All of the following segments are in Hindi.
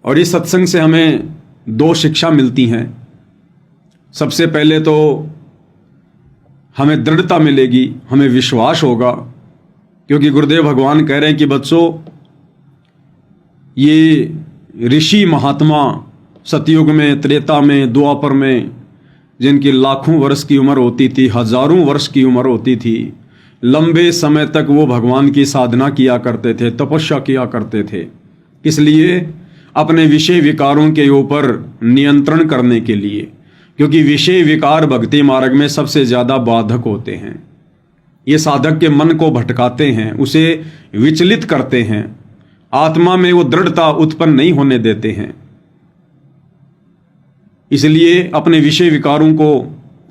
और इस सत्संग से हमें दो शिक्षा मिलती हैं। सबसे पहले तो हमें दृढ़ता मिलेगी, हमें विश्वास होगा, क्योंकि गुरुदेव भगवान कह रहे हैं कि बच्चों, ये ऋषि महात्मा सतयुग में, त्रेता में, द्वापर में, जिनकी लाखों वर्ष की उम्र होती थी, हजारों वर्ष की उम्र होती थी, लंबे समय तक वो भगवान की साधना किया करते थे, तपस्या किया करते थे। किस लिए? अपने विषय विकारों के ऊपर नियंत्रण करने के लिए, क्योंकि विषय विकार भक्ति मार्ग में सबसे ज़्यादा बाधक होते हैं। ये साधक के मन को भटकाते हैं, उसे विचलित करते हैं, आत्मा में वो दृढ़ता उत्पन्न नहीं होने देते हैं। इसलिए अपने विषय विकारों को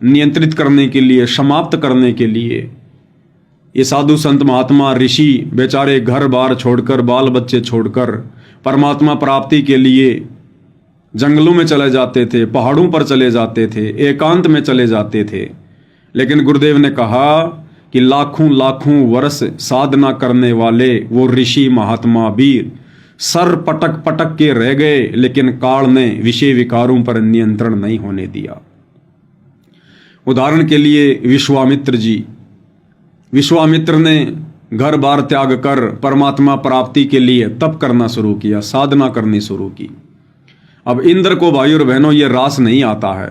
नियंत्रित करने के लिए, समाप्त करने के लिए ये साधु संत महात्मा ऋषि बेचारे घर बार छोड़कर, बाल बच्चे छोड़कर परमात्मा प्राप्ति के लिए जंगलों में चले जाते थे, पहाड़ों पर चले जाते थे, एकांत में चले जाते थे। लेकिन गुरुदेव ने कहा कि लाखों लाखों वर्ष साधना करने वाले वो ऋषि महात्मा भी सर पटक पटक के रह गए, लेकिन काल ने विषय विकारों पर नियंत्रण नहीं होने दिया। उदाहरण के लिए विश्वामित्र ने घर बार त्याग कर परमात्मा प्राप्ति के लिए तप करना शुरू किया, साधना करनी शुरू की। अब इंद्र को भाई और बहनों ये रास नहीं आता है।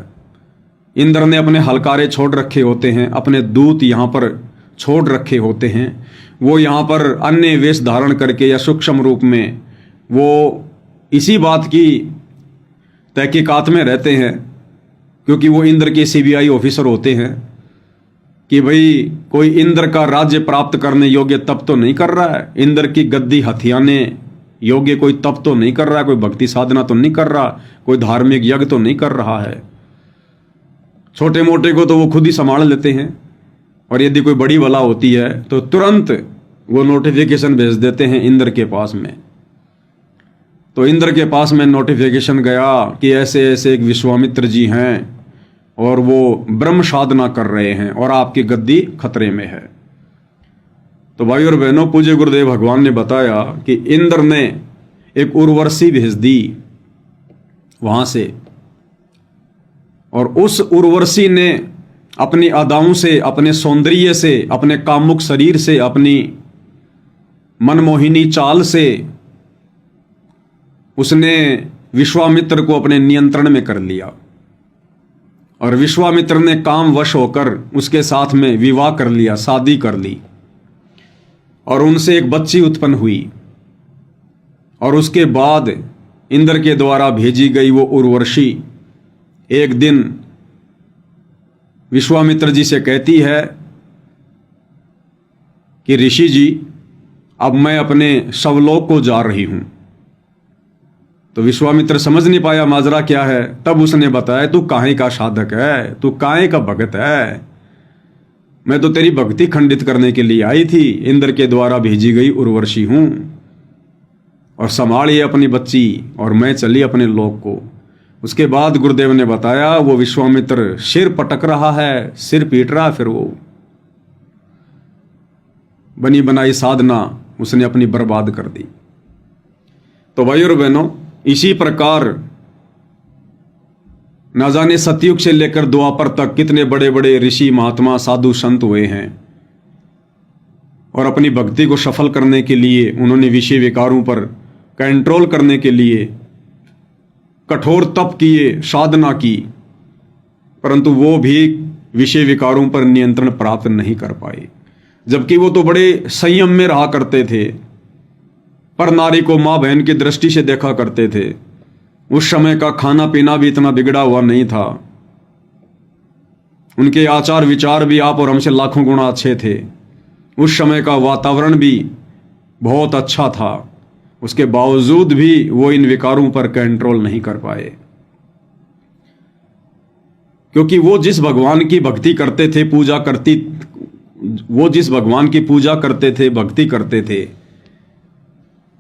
इंद्र ने अपने हलकारे छोड़ रखे होते हैं, अपने दूत यहाँ पर छोड़ रखे होते हैं। वो यहाँ पर अन्य वेश धारण करके या सूक्ष्म रूप में वो इसी बात की तहकीकात में रहते हैं, क्योंकि वो इंद्र के सीबीआई ऑफिसर होते हैं, कि भाई कोई इंद्र का राज्य प्राप्त करने योग्य तप तो नहीं कर रहा है, इंद्र की गद्दी हथियाने योग्य कोई तप तो नहीं कर रहा है, कोई भक्ति साधना तो नहीं कर रहा, कोई धार्मिक यज्ञ तो नहीं कर रहा है। छोटे मोटे को तो वो खुद ही संभाल लेते हैं, और यदि कोई बड़ी बला होती है तो तुरंत वो नोटिफिकेशन भेज देते हैं इंद्र के पास में। तो इंद्र के पास में नोटिफिकेशन गया कि ऐसे ऐसे एक विश्वामित्र जी हैं और वो ब्रह्म साधना कर रहे हैं और आपकी गद्दी खतरे में है। तो भाई और बहनों, पूज्य गुरुदेव भगवान ने बताया कि इंद्र ने एक उर्वशी भेज दी वहां से, और उस उर्वशी ने अपनी अदाओं से, अपने सौंदर्य से, अपने कामुक शरीर से, अपनी मनमोहिनी चाल से उसने विश्वामित्र को अपने नियंत्रण में कर लिया, और विश्वामित्र ने काम वश होकर उसके साथ में विवाह कर लिया, शादी कर ली, और उनसे एक बच्ची उत्पन्न हुई। और उसके बाद इंद्र के द्वारा भेजी गई वो उर्वशी एक दिन विश्वामित्र जी से कहती है कि ऋषि जी, अब मैं अपने शवलोक को जा रही हूं। तो विश्वामित्र समझ नहीं पाया माजरा क्या है। तब उसने बताया, तू काहे का साधक है, तू काहे का भगत है, मैं तो तेरी भक्ति खंडित करने के लिए आई थी, इंद्र के द्वारा भेजी गई उर्वशी हूं, और संभालिए अपनी बच्ची, और मैं चली अपने लोक को। उसके बाद गुरुदेव ने बताया, वो विश्वामित्र सिर पटक रहा है, सिर पीट रहा, फिर वो बनी बनाई साधना उसने अपनी बर्बाद कर दी। तो भाई और बहनों, इसी प्रकार न जाने सतयुग से लेकर द्वापर तक कितने बड़े बड़े ऋषि महात्मा साधु संत हुए हैं, और अपनी भक्ति को सफल करने के लिए उन्होंने विषय विकारों पर कंट्रोल करने के लिए कठोर तप किए, साधना की, परंतु वो भी विषय विकारों पर नियंत्रण प्राप्त नहीं कर पाए। जबकि वो तो बड़े संयम में रहा करते थे, पर नारी को माँ बहन की दृष्टि से देखा करते थे। उस समय का खाना पीना भी इतना बिगड़ा हुआ नहीं था, उनके आचार विचार भी आप और हमसे लाखों गुना अच्छे थे। उस समय का वातावरण भी बहुत अच्छा था, उसके बावजूद भी वो इन विकारों पर कंट्रोल नहीं कर पाए, क्योंकि वो जिस भगवान की भक्ति करते थे, वो जिस भगवान की पूजा करते थे, भक्ति करते थे,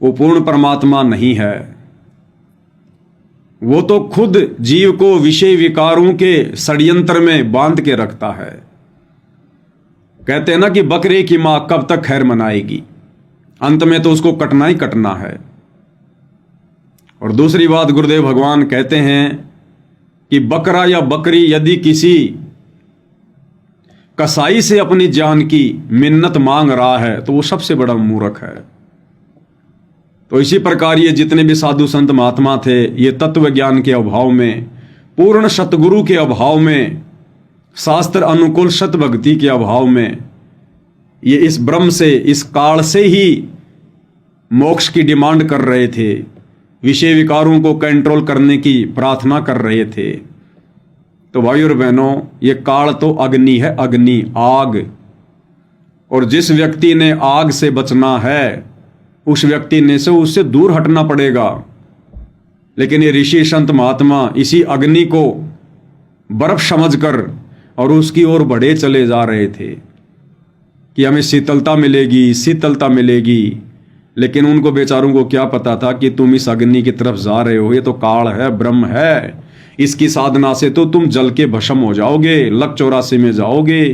वो पूर्ण परमात्मा नहीं है। वो तो खुद जीव को विषय विकारों के षड्यंत्र में बांध के रखता है। कहते हैं ना कि बकरे की मां कब तक खैर मनाएगी, अंत में तो उसको कटना ही कटना है। और दूसरी बात गुरुदेव भगवान कहते हैं कि बकरा या बकरी यदि किसी कसाई से अपनी जान की मिन्नत मांग रहा है तो वो सबसे बड़ा मूर्ख है। तो इसी प्रकार ये जितने भी साधु संत महात्मा थे, ये तत्व ज्ञान के अभाव में, पूर्ण सतगुरु के अभाव में, शास्त्र अनुकूल सत भक्ति के अभाव में, ये इस ब्रह्म से, इस काल से ही मोक्ष की डिमांड कर रहे थे, विषय विकारों को कंट्रोल करने की प्रार्थना कर रहे थे। तो भाइयों और बहनों, ये काल तो अग्नि है, अग्नि, आग। और जिस व्यक्ति ने आग से बचना है उस व्यक्ति ने से उससे दूर हटना पड़ेगा। लेकिन ये ऋषि संत महात्मा इसी अग्नि को बर्फ समझकर और उसकी ओर बढ़े चले जा रहे थे कि हमें शीतलता मिलेगी, शीतलता मिलेगी। लेकिन उनको बेचारों को क्या पता था कि तुम इस अग्नि की तरफ जा रहे हो, ये तो काल है, ब्रह्म है, इसकी साधना से तो तुम जल के भस्म हो जाओगे, लक 84 में जाओगे।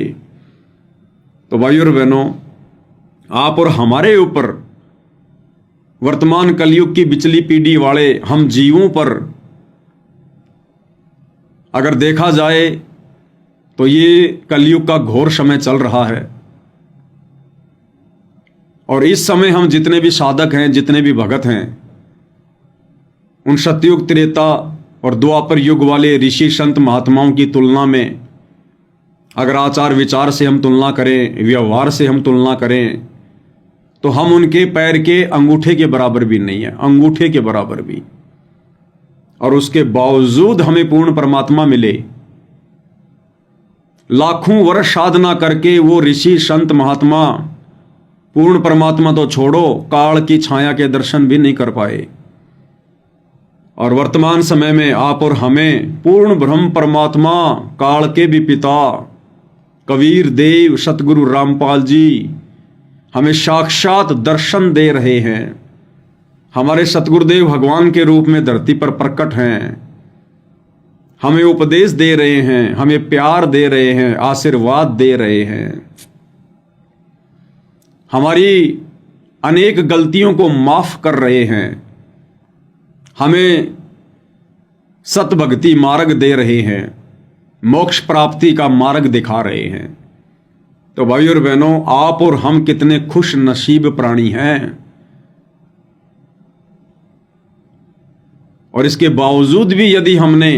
तो भाइयों और बहनों, आप और हमारे ऊपर, वर्तमान कलयुग की बिचली पीढ़ी वाले हम जीवों पर अगर देखा जाए तो ये कलयुग का घोर समय चल रहा है। और इस समय हम जितने भी साधक हैं, जितने भी भगत हैं, उन सतयुग, त्रेता और द्वापर युग वाले ऋषि संत महात्माओं की तुलना में अगर आचार विचार से हम तुलना करें, व्यवहार से हम तुलना करें, तो हम उनके पैर के अंगूठे के बराबर भी नहीं है, अंगूठे के बराबर भी। और उसके बावजूद हमें पूर्ण परमात्मा मिले। लाखों वर्ष साधना करके वो ऋषि संत महात्मा पूर्ण परमात्मा तो छोड़ो, काल की छाया के दर्शन भी नहीं कर पाए। और वर्तमान समय में आप और हमें पूर्ण ब्रह्म परमात्मा, काल के भी पिता कबीर देव सतगुरु रामपाल जी हमें साक्षात दर्शन दे रहे हैं। हमारे सतगुरुदेव भगवान के रूप में धरती पर प्रकट हैं, हमें उपदेश दे रहे हैं, हमें प्यार दे रहे हैं, आशीर्वाद दे रहे हैं, हमारी अनेक गलतियों को माफ कर रहे हैं, हमें सत भक्ति मार्ग दे रहे हैं, मोक्ष प्राप्ति का मार्ग दिखा रहे हैं। तो भाइयों और बहनों, आप और हम कितने खुश नसीब प्राणी हैं। और इसके बावजूद भी यदि हमने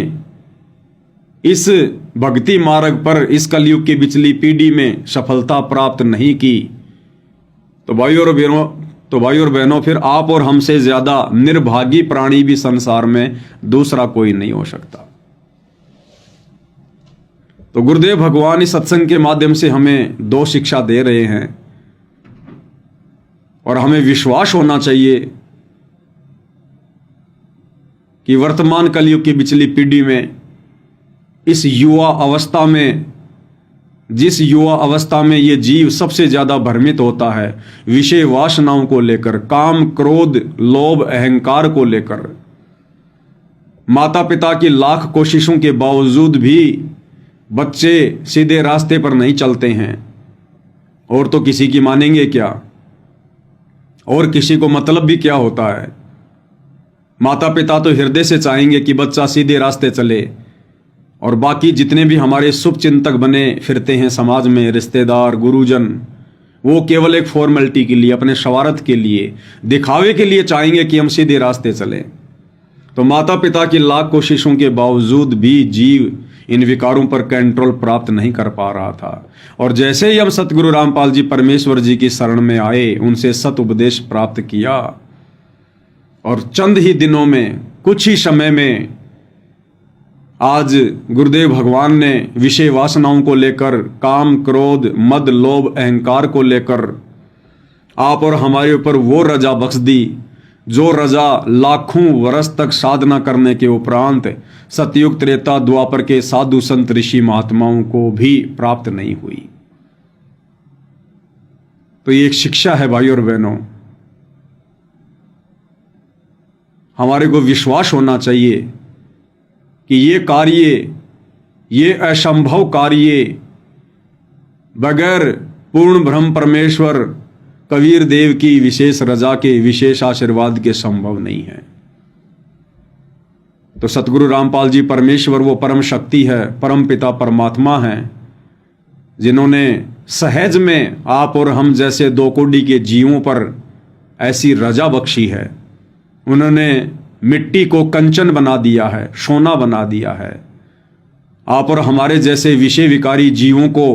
इस भक्ति मार्ग पर इस कलयुग की बिचली पीढ़ी में सफलता प्राप्त नहीं की, तो भाइयों और बहनों, फिर आप और हमसे ज्यादा निर्भागी प्राणी भी संसार में दूसरा कोई नहीं हो सकता। तो गुरुदेव भगवान इस सत्संग के माध्यम से हमें दो शिक्षा दे रहे हैं। और हमें विश्वास होना चाहिए कि वर्तमान कलयुग की बिचली पीढ़ी में, इस युवा अवस्था में, जिस युवा अवस्था में ये जीव सबसे ज्यादा भ्रमित होता है विषय वासनाओं को लेकर, काम, क्रोध, लोभ, अहंकार को लेकर, माता पिता की लाख कोशिशों के बावजूद भी बच्चे सीधे रास्ते पर नहीं चलते हैं। और तो किसी की मानेंगे क्या, और किसी को मतलब भी क्या होता है। माता पिता तो हृदय से चाहेंगे कि बच्चा सीधे रास्ते चले, और बाकी जितने भी हमारे शुभ चिंतक बने फिरते हैं समाज में, रिश्तेदार, गुरुजन, वो केवल एक फॉर्मेलिटी के लिए, अपने स्वार्थ के लिए, दिखावे के लिए चाहेंगे कि हम सीधे रास्ते चलें। तो माता पिता की लाख कोशिशों के बावजूद भी जीव इन विकारों पर कंट्रोल प्राप्त नहीं कर पा रहा था। और जैसे ही हम सतगुरु रामपाल जी परमेश्वर जी की शरण में आए, उनसे सत उपदेश प्राप्त किया, और चंद ही दिनों में, कुछ ही समय में आज गुरुदेव भगवान ने विषय वासनाओं को लेकर, काम, क्रोध, मद, लोभ, अहंकार को लेकर आप और हमारे ऊपर वो रजा बख्श दी जो रजा लाखों वर्ष तक साधना करने के उपरांत सतयुग, त्रेता, द्वापर के साधु संत ऋषि महात्माओं को भी प्राप्त नहीं हुई। तो ये एक शिक्षा है भाइयों और बहनों। हमारे को विश्वास होना चाहिए कि ये कार्य, ये असंभव कार्य बगैर पूर्ण ब्रह्म परमेश्वर कबीर देव की विशेष रजा के, विशेष आशीर्वाद के संभव नहीं है। तो सतगुरु रामपाल जी परमेश्वर वो परम शक्ति है, परम पिता परमात्मा हैं, जिन्होंने सहज में आप और हम जैसे दो कोटि के जीवों पर ऐसी रजा बख्शी है। उन्होंने मिट्टी को कंचन बना दिया है, सोना बना दिया है। आप और हमारे जैसे विषय विकारी जीवों को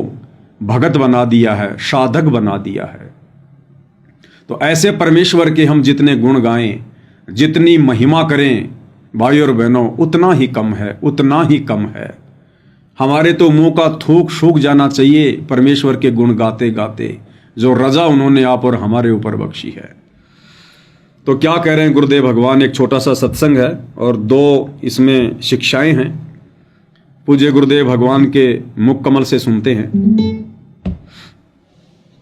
भगत बना दिया है, साधक बना दिया है। तो ऐसे परमेश्वर के हम जितने गुण गाएं, जितनी महिमा करें भाई और बहनों, उतना ही कम है, उतना ही कम है। हमारे तो मुंह का थूक सूख जाना चाहिए परमेश्वर के गुण गाते गाते, जो रजा उन्होंने आप और हमारे ऊपर बख्शी है। तो क्या कह रहे हैं गुरुदेव भगवान, एक छोटा सा सत्संग है और 2 इसमें शिक्षाएं हैं। पूज्य गुरुदेव भगवान के मुख कमल से सुनते हैं।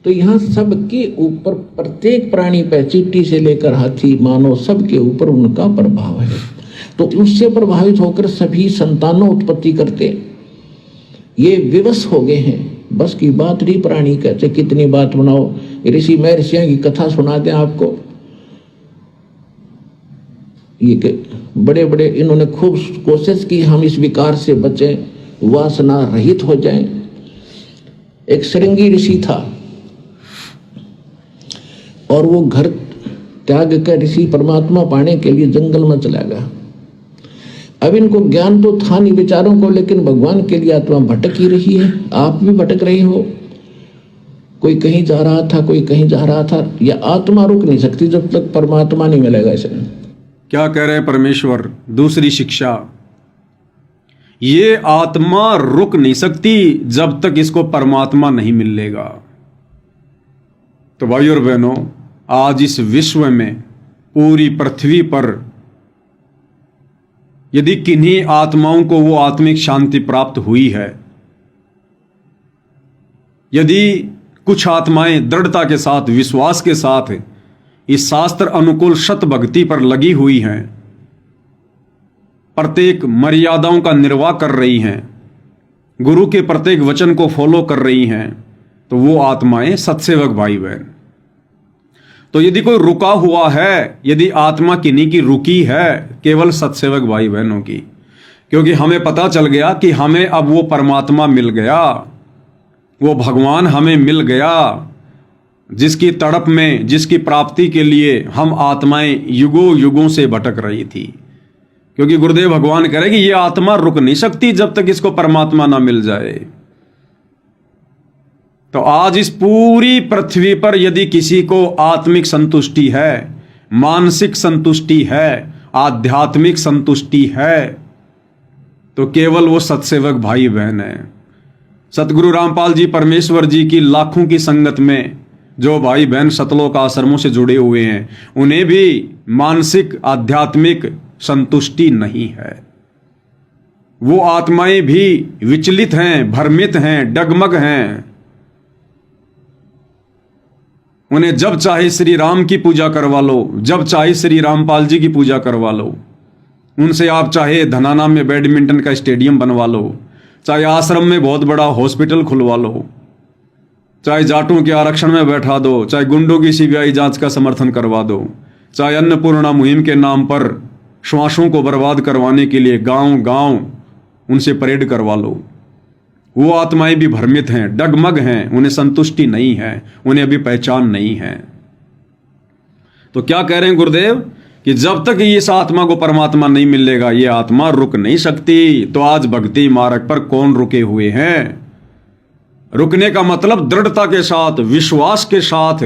तो यहाँ सबके ऊपर, प्रत्येक प्राणी पे, चींटी से लेकर हाथी, मानव, सबके ऊपर उनका प्रभाव है। तो उससे प्रभावित होकर सभी संतानों उत्पत्ति करते, ये विवश हो गए हैं। बस की बात नहीं, प्राणी कहते कितनी बात बनाओ, ऋषि महर्षियों की कथा सुना दें आपको। ये बड़े बड़े इन्होंने खूब कोशिश की हम इस विकार से बचें, वासना रहित हो जाएं। एक श्रृंगी ऋषि था और वो घर त्याग कर ऋषि परमात्मा पाने के लिए जंगल में चला गया। अब इनको ज्ञान तो था नहीं विचारों को, लेकिन भगवान के लिए आत्मा भटक ही रही है। आप भी भटक रहे हो, कोई कहीं जा रहा था, कोई कहीं जा रहा था। यह आत्मा रुक नहीं सकती जब तक परमात्मा नहीं मिलेगा इसे। क्या कह रहे हैं परमेश्वर, दूसरी शिक्षा, ये आत्मा रुक नहीं सकती जब तक इसको परमात्मा नहीं मिलेगा। तो भाई और बहनों, आज इस विश्व में, पूरी पृथ्वी पर यदि किन्हीं आत्माओं को वो आत्मिक शांति प्राप्त हुई है, यदि कुछ आत्माएं दृढ़ता के साथ, विश्वास के साथ इस शास्त्र अनुकूल सत भक्ति पर लगी हुई हैं, प्रत्येक मर्यादाओं का निर्वाह कर रही हैं, गुरु के प्रत्येक वचन को फॉलो कर रही हैं, तो वो आत्माएं सत्सेवक भाई बहन। तो यदि कोई रुका हुआ है, यदि आत्मा किन्हीं की रुकी है, केवल सत्सेवक भाई बहनों की, क्योंकि हमें पता चल गया कि हमें अब वो परमात्मा मिल गया, वो भगवान हमें मिल गया, जिसकी तड़प में, जिसकी प्राप्ति के लिए हम आत्माएं युगों युगों से भटक रही थी। क्योंकि गुरुदेव भगवान कह रहे कि ये आत्मा रुक नहीं सकती जब तक इसको परमात्मा ना मिल जाए। तो आज इस पूरी पृथ्वी पर यदि किसी को आत्मिक संतुष्टि है, मानसिक संतुष्टि है, आध्यात्मिक संतुष्टि है, तो केवल वो सत्सेवक भाई बहन है। सतगुरु रामपाल जी परमेश्वर जी की लाखों की संगत में जो भाई बहन सतलोक आश्रमों से जुड़े हुए हैं, उन्हें भी मानसिक आध्यात्मिक संतुष्टि नहीं है। वो आत्माएं भी विचलित हैं, भ्रमित हैं, डगमग हैं। उन्हें जब चाहे श्री राम की पूजा करवा लो, जब चाहे श्री रामपाल जी की पूजा करवा लो, उनसे आप चाहे धनाना में बैडमिंटन का स्टेडियम बनवा लो, चाहे आश्रम में बहुत बड़ा हॉस्पिटल खुलवा लो, चाहे जाटों के आरक्षण में बैठा दो, चाहे गुंडों की सीबीआई जांच का समर्थन करवा दो, चाहे अन्नपूर्णा मुहिम के नाम पर श्वासों को बर्बाद करवाने के लिए गांव गांव उनसे परेड करवा लो। वो आत्माएं भी भ्रमित हैं, डगमग हैं, उन्हें संतुष्टि नहीं है, उन्हें अभी पहचान नहीं है। तो क्या कह रहे हैं गुरुदेव कि जब तक इस आत्मा को परमात्मा नहीं मिलेगा, ये आत्मा रुक नहीं सकती। तो आज भक्ति मार्ग पर कौन रुके हुए हैं? रुकने का मतलब दृढ़ता के साथ, विश्वास के साथ,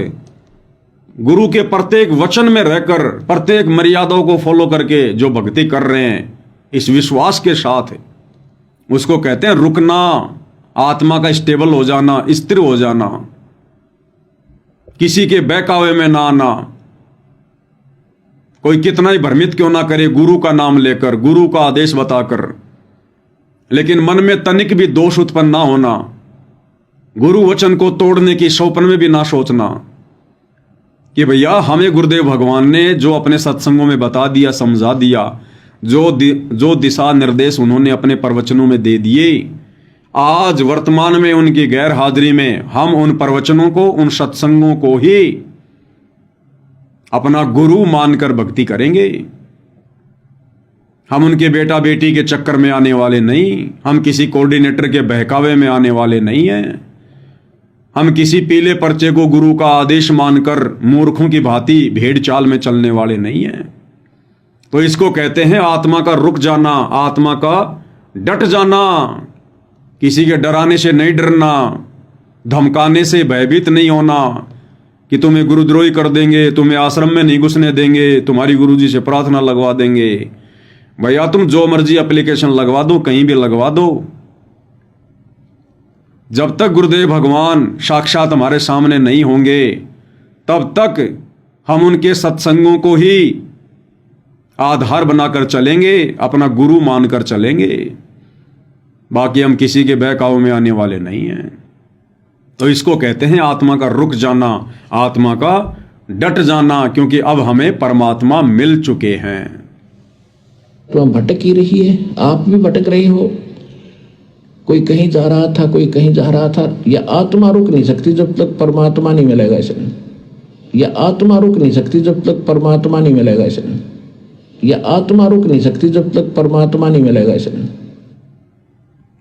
गुरु के प्रत्येक वचन में रहकर, प्रत्येक मर्यादाओं को फॉलो करके जो भक्ति कर रहे हैं, इस विश्वास के साथ, उसको कहते हैं रुकना, आत्मा का स्टेबल हो जाना, स्थिर हो जाना, किसी के बहकावे में ना आना। कोई कितना ही भ्रमित क्यों ना करे गुरु का नाम लेकर, गुरु का आदेश बताकर, लेकिन मन में तनिक भी दोष उत्पन्न ना होना, गुरु वचन को तोड़ने की स्वप्न में भी ना सोचना कि भैया हमें गुरुदेव भगवान ने जो अपने सत्संगों में बता दिया, समझा दिया, जो दिशा निर्देश उन्होंने अपने प्रवचनों में दे दिए, आज वर्तमान में उनकी गैर हाजिरी में हम उन प्रवचनों को, उन सत्संगों को ही अपना गुरु मानकर भक्ति करेंगे। हम उनके बेटा बेटी के चक्कर में आने वाले नहीं, हम किसी कोऑर्डिनेटर के बहकावे में आने वाले नहीं हैं, हम किसी पीले पर्चे को गुरु का आदेश मानकर मूर्खों की भांति भेड़ चाल में चलने वाले नहीं हैं। तो इसको कहते हैं आत्मा का रुक जाना, आत्मा का डट जाना। किसी के डराने से नहीं डरना, धमकाने से भयभीत नहीं होना कि तुम्हें गुरुद्रोही कर देंगे, तुम्हें आश्रम में नहीं घुसने देंगे, तुम्हारी गुरुजी से प्रार्थना लगवा देंगे। भैया तुम जो मर्जी एप्लीकेशन लगवा दो, कहीं भी लगवा दो, जब तक गुरुदेव भगवान साक्षात हमारे सामने नहीं होंगे तब तक हम उनके सत्संगों को ही आधार बनाकर चलेंगे, अपना गुरु मानकर चलेंगे। बाकी हम किसी के बहकावे में आने वाले नहीं हैं। तो इसको कहते हैं आत्मा का रुक जाना, आत्मा का डट जाना, क्योंकि अब हमें परमात्मा मिल चुके हैं। तो हम भटक ही रही है, आप भी भटक रहे हो। कोई कहीं जा रहा था, कोई कहीं जा रहा था। यह आत्मा रुक नहीं सकती जब तक परमात्मा नहीं मिलेगा इसमें। यह आत्मा रुक नहीं सकती जब तक परमात्मा नहीं मिलेगा इसमें। यह आत्मा रुक नहीं सकती जब तक परमात्मा नहीं मिलेगा इसमें।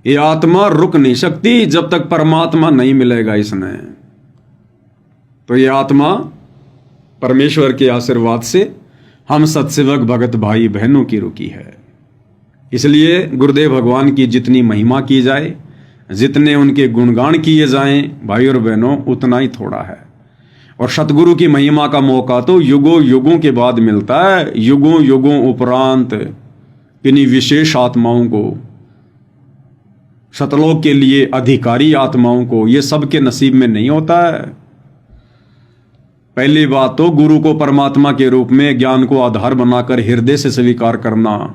ये आत्मा रुक नहीं सकती जब तक परमात्मा नहीं मिलेगा इसमें। तो ये आत्मा परमेश्वर के आशीर्वाद से हम सत्सेवक भगत भाई बहनों की रुकी है। इसलिए गुरुदेव भगवान की जितनी महिमा की जाए, जितने उनके गुणगान किए जाएं भाई और बहनों, उतना ही थोड़ा है। और सतगुरु की महिमा का मौका तो युगों युगों के बाद मिलता है। युगों युगों उपरांत किन्हीं विशेष आत्माओं को, सतलोक के लिए अधिकारी आत्माओं को, ये सबके नसीब में नहीं होता है। पहली बात तो गुरु को परमात्मा के रूप में ज्ञान को आधार बनाकर हृदय से स्वीकार करना,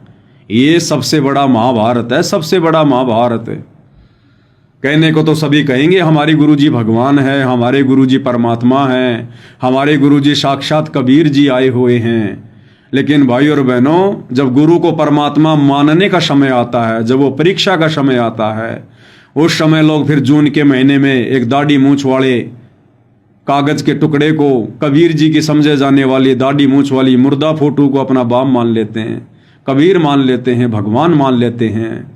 ये सबसे बड़ा महाभारत है, सबसे बड़ा महाभारत है। कहने को तो सभी कहेंगे हमारे गुरुजी भगवान है, हमारे गुरुजी परमात्मा हैं, हमारे गुरुजी साक्षात कबीर जी आए हुए हैं। लेकिन भाई और बहनों, जब गुरु को परमात्मा मानने का समय आता है, जब वो परीक्षा का समय आता है, उस समय लोग फिर जून के महीने में एक दाढ़ी मूंछ वाले कागज के टुकड़े को, कबीर जी की समझे जाने वाली दाढ़ी मूंछ वाली मुर्दा फोटो को अपना बाप मान लेते हैं, कबीर मान लेते हैं, भगवान मान लेते हैं,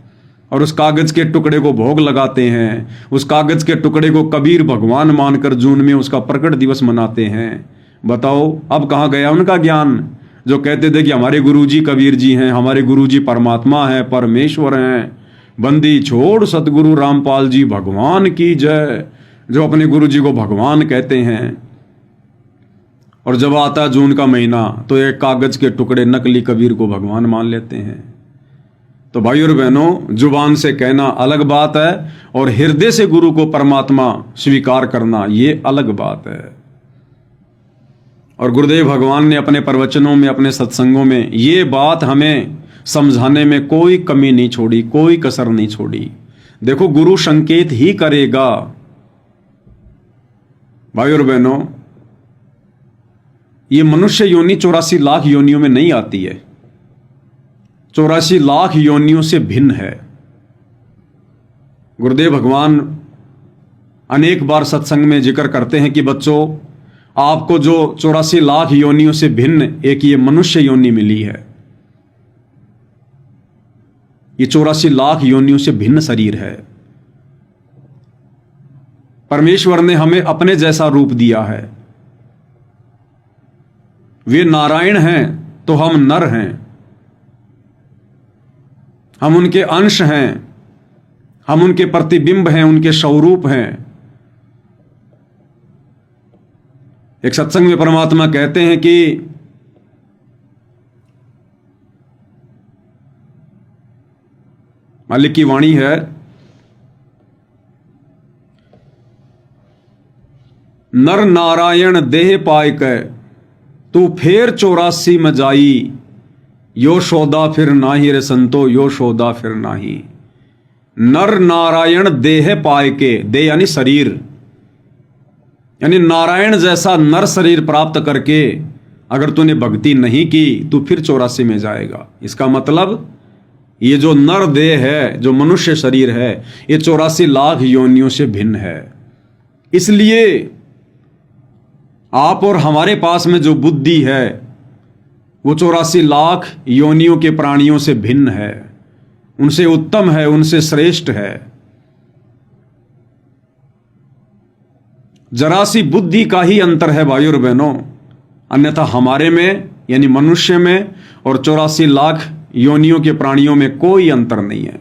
और उस कागज के टुकड़े को भोग लगाते हैं। उस कागज के टुकड़े को कबीर भगवान मानकर जून में उसका प्रकट दिवस मनाते हैं। बताओ अब कहाँ गया उनका ज्ञान, जो कहते थे कि हमारे गुरुजी कबीर जी हैं, हमारे गुरुजी परमात्मा हैं, परमेश्वर हैं। बंदी छोड़ सतगुरु रामपाल जी भगवान की जय, जो अपने गुरुजी को भगवान कहते हैं। और जब आता जून का महीना तो एक कागज के टुकड़े नकली कबीर को भगवान मान लेते हैं। तो भाई और बहनों, जुबान से कहना अलग बात है और हृदय से गुरु को परमात्मा स्वीकार करना ये अलग बात है। और गुरुदेव भगवान ने अपने प्रवचनों में, अपने सत्संगों में ये बात हमें समझाने में कोई कमी नहीं छोड़ी, कोई कसर नहीं छोड़ी। देखो, गुरु संकेत ही करेगा। भाई और बहनों, ये मनुष्य योनि 84 लाख योनियों में नहीं आती है, 84 लाख योनियों से भिन्न है। गुरुदेव भगवान अनेक बार सत्संग में जिक्र करते हैं कि बच्चों, आपको जो 84 लाख योनियों से भिन्न एक ये मनुष्य योनि मिली है, ये 84 लाख योनियों से भिन्न शरीर है। परमेश्वर ने हमें अपने जैसा रूप दिया है। वे नारायण हैं तो हम नर हैं, हम उनके अंश हैं, हम उनके प्रतिबिंब हैं, उनके स्वरूप हैं। एक सत्संग में परमात्मा कहते हैं कि मालिक की वाणी है, नर नारायण देह पाय कै तू फेर 84 में जाई, यो सौदा फिर नाही रे संतो, यो सौदा फिर नाही। नर नारायण देह पाय के, देह यानी शरीर, यानी नारायण जैसा नर शरीर प्राप्त करके अगर तूने भक्ति नहीं की तो फिर 84 में जाएगा। इसका मतलब ये जो नर देह है, जो मनुष्य शरीर है, ये 84 लाख योनियों से भिन्न है। इसलिए आप और हमारे पास में जो बुद्धि है वो 84 लाख योनियों के प्राणियों से भिन्न है, उनसे उत्तम है, उनसे श्रेष्ठ है। जरा सी बुद्धि का ही अंतर है भाइयों और बहनों, अन्यथा हमारे में यानी मनुष्य में और 84 लाख योनियों के प्राणियों में कोई अंतर नहीं है।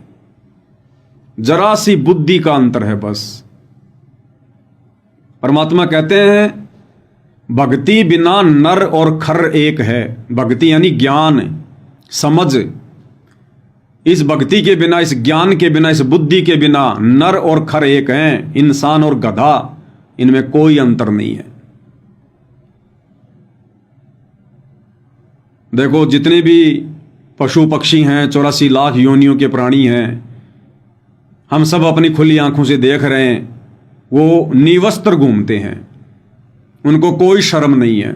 जरा सी बुद्धि का अंतर है बस। परमात्मा कहते हैं भक्ति बिना नर और खर एक है। भक्ति यानी ज्ञान, समझ। इस भक्ति के बिना, इस ज्ञान के बिना, इस बुद्धि के बिना नर और खर एक हैं। इंसान और गधा, इनमें कोई अंतर नहीं है। देखो जितने भी पशु पक्षी हैं, 84 लाख योनियों के प्राणी हैं, हम सब अपनी खुली आंखों से देख रहे हैं, वो निवस्त्र घूमते हैं, उनको कोई शर्म नहीं है,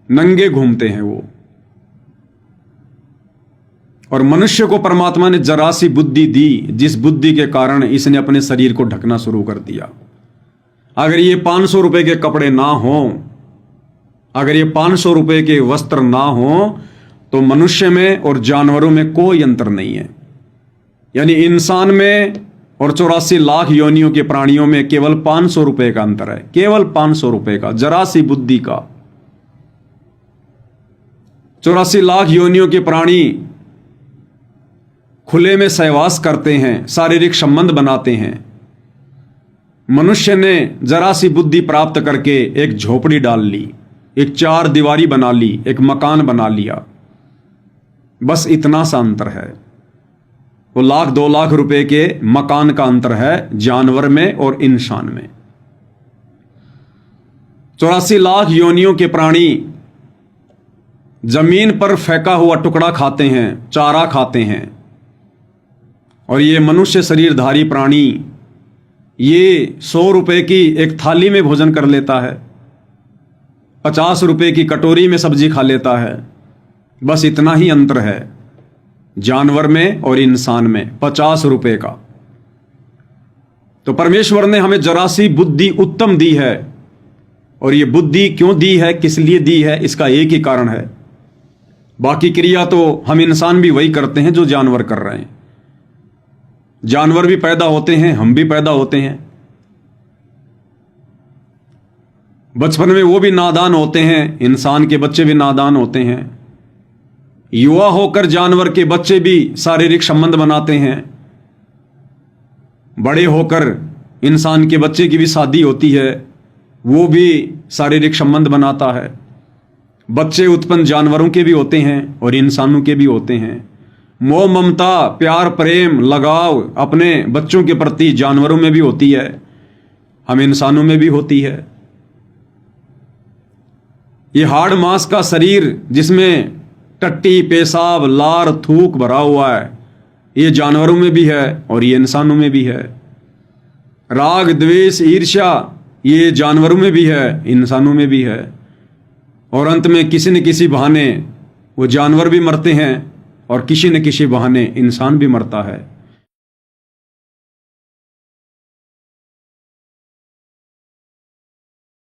नंगे घूमते हैं वो। और मनुष्य को परमात्मा ने जरा सी बुद्धि दी, जिस बुद्धि के कारण इसने अपने शरीर को ढकना शुरू कर दिया। अगर ये 500 रुपए के कपड़े ना हो, अगर ये 500 रुपए के वस्त्र ना हो, तो मनुष्य में और जानवरों में कोई अंतर नहीं है। यानी इंसान में और 84 लाख योनियों के प्राणियों में केवल 500 रुपए का अंतर है, केवल 500 रुपए का, जरा सी बुद्धि का। 84 लाख योनियों के प्राणी खुले में सहवास करते हैं, शारीरिक संबंध बनाते हैं। मनुष्य ने जरा सी बुद्धि प्राप्त करके एक झोपड़ी डाल ली, एक 4 दीवारी बना ली, एक मकान बना लिया। बस इतना सा अंतर है। वो 1-2 लाख रुपए के मकान का अंतर है जानवर में और इंसान में। 84 लाख योनियों के प्राणी जमीन पर फेंका हुआ टुकड़ा खाते हैं, चारा खाते हैं। और ये मनुष्य शरीरधारी प्राणी ये 100 रुपए की एक थाली में भोजन कर लेता है, 50 रुपए की कटोरी में सब्जी खा लेता है। बस इतना ही अंतर है जानवर में और इंसान में, 50 रुपए का। तो परमेश्वर ने हमें जरा सी बुद्धि उत्तम दी है। और ये बुद्धि क्यों दी है, किस लिए दी है, इसका एक ही कारण है। बाकी क्रिया तो हम इंसान भी वही करते हैं जो जानवर कर रहे हैं। जानवर भी पैदा होते हैं, हम भी पैदा होते हैं। बचपन में वो भी नादान होते हैं, इंसान के बच्चे भी नादान होते हैं। युवा होकर जानवर के बच्चे भी शारीरिक संबंध बनाते हैं। बड़े होकर इंसान के बच्चे की भी शादी होती है, वो भी शारीरिक संबंध बनाता है। बच्चे उत्पन्न जानवरों के भी होते हैं और इंसानों के भी होते हैं। मोह ममता, प्यार प्रेम लगाव अपने बच्चों के प्रति जानवरों में भी होती है, हम इंसानों में भी होती है। ये हाड़ मांस का शरीर जिसमें टट्टी पेशाब लार थूक भरा हुआ है, ये जानवरों में भी है और ये इंसानों में भी है। राग द्वेष ईर्ष्या ये जानवरों में भी है, इंसानों में भी है। और अंत में किसी न किसी बहाने वो जानवर भी मरते हैं और किसी न किसी बहाने इंसान भी मरता है।